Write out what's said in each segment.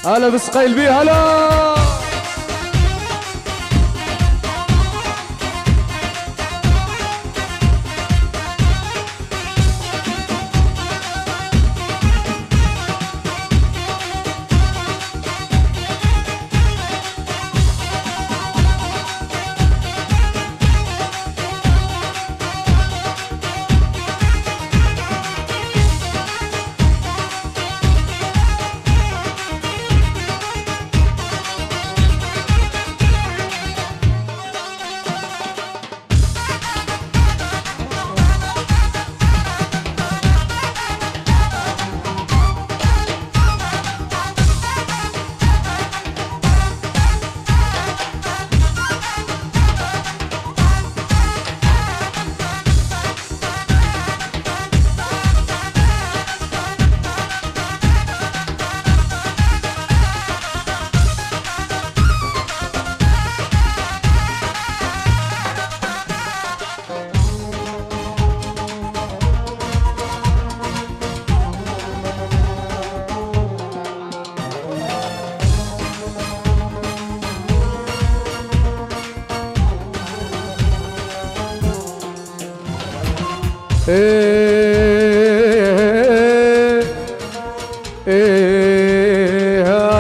هلا بسقيل بيه هلا.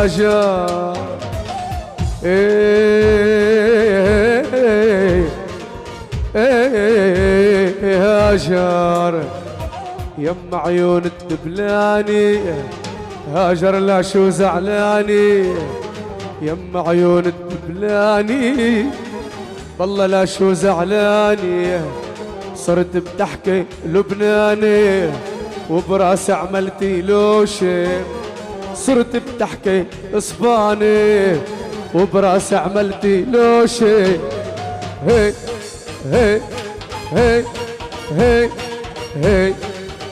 هاجر هاجر يم عيون الدبلاني هاجر لا شو زعلاني يم عيون الدبلاني والله لا شو زعلاني صرت بتحكي لبناني وبراسي عملتي لوشي صرت بتحكي اسباني وبراسي عملتي لوشي هي هي هي هي هي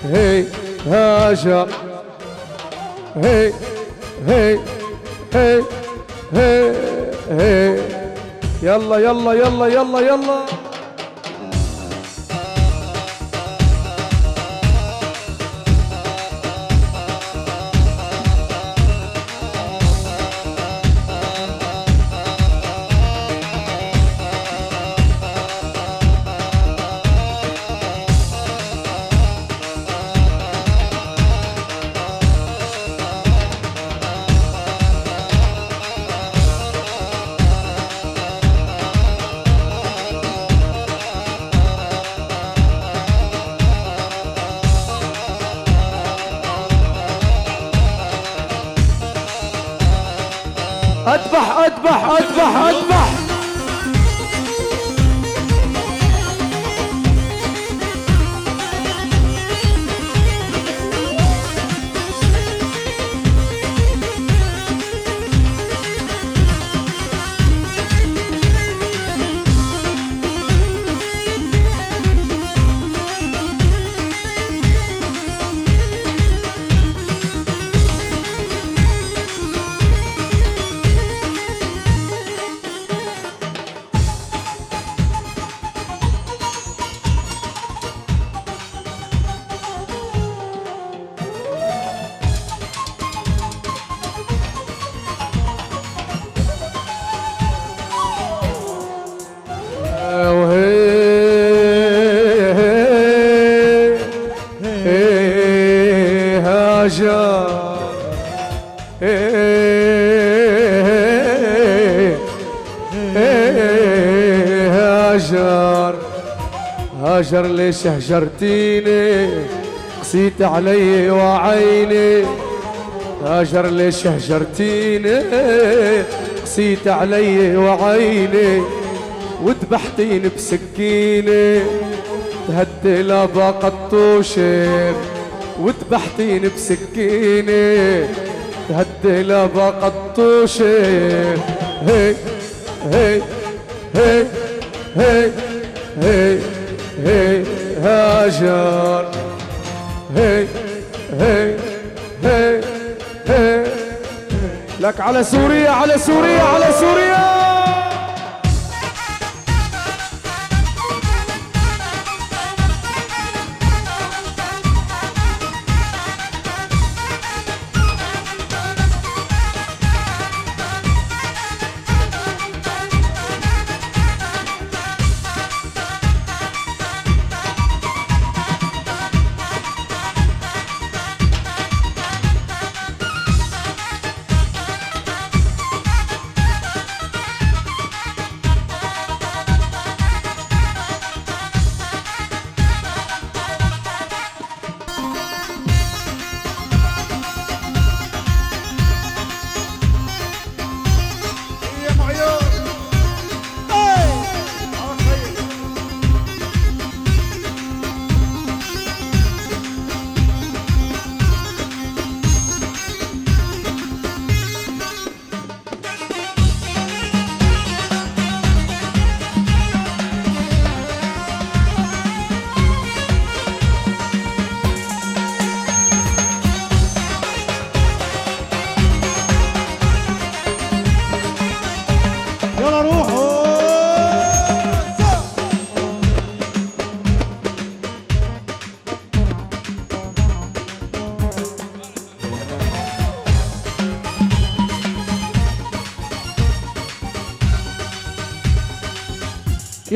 هي هاجر هي هي هي هي هي يلا يلا يلا يلا يلا اذبح اذبح اذبح اذبح هاجر ليش هجرتيني قسيت علي وعيني هاجر ليش هجرتيني قسيت علي وعيني وذبحتيني بسكيني تهدي لابا قطوشي وذبحتيني بسكيني تهدي لابا قطوشي هي هي هي هي هي هي هاجر هي هي هي هي لك على سوريا على سوريا على سوريا.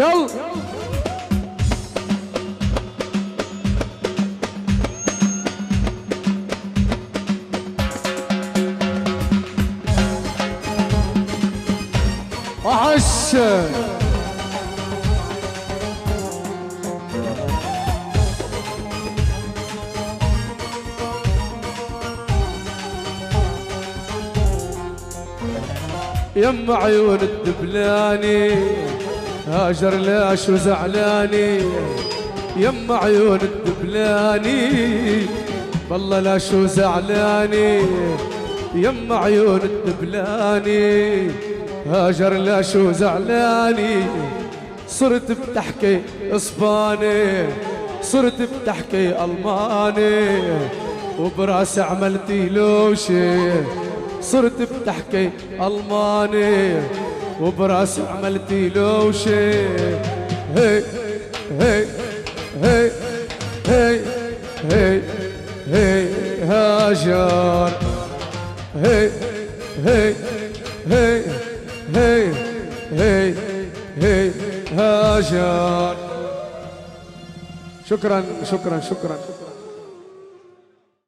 يلا وحشة يم عيون الدبلاني هاجر لاش وزعلاني يم عيون الدبلاني والله لاش وزعلاني يم عيون الدبلاني هاجر لاش وزعلاني صرت بتحكي اسباني صرت بتحكي الماني وبراسي عملتي لوشي صرت بتحكي الماني وبراسي عملتي لوشي هي هي هي هي هي هي هاجر هي هي هي هي هي هي هاجر. شكرا شكرا شكرا.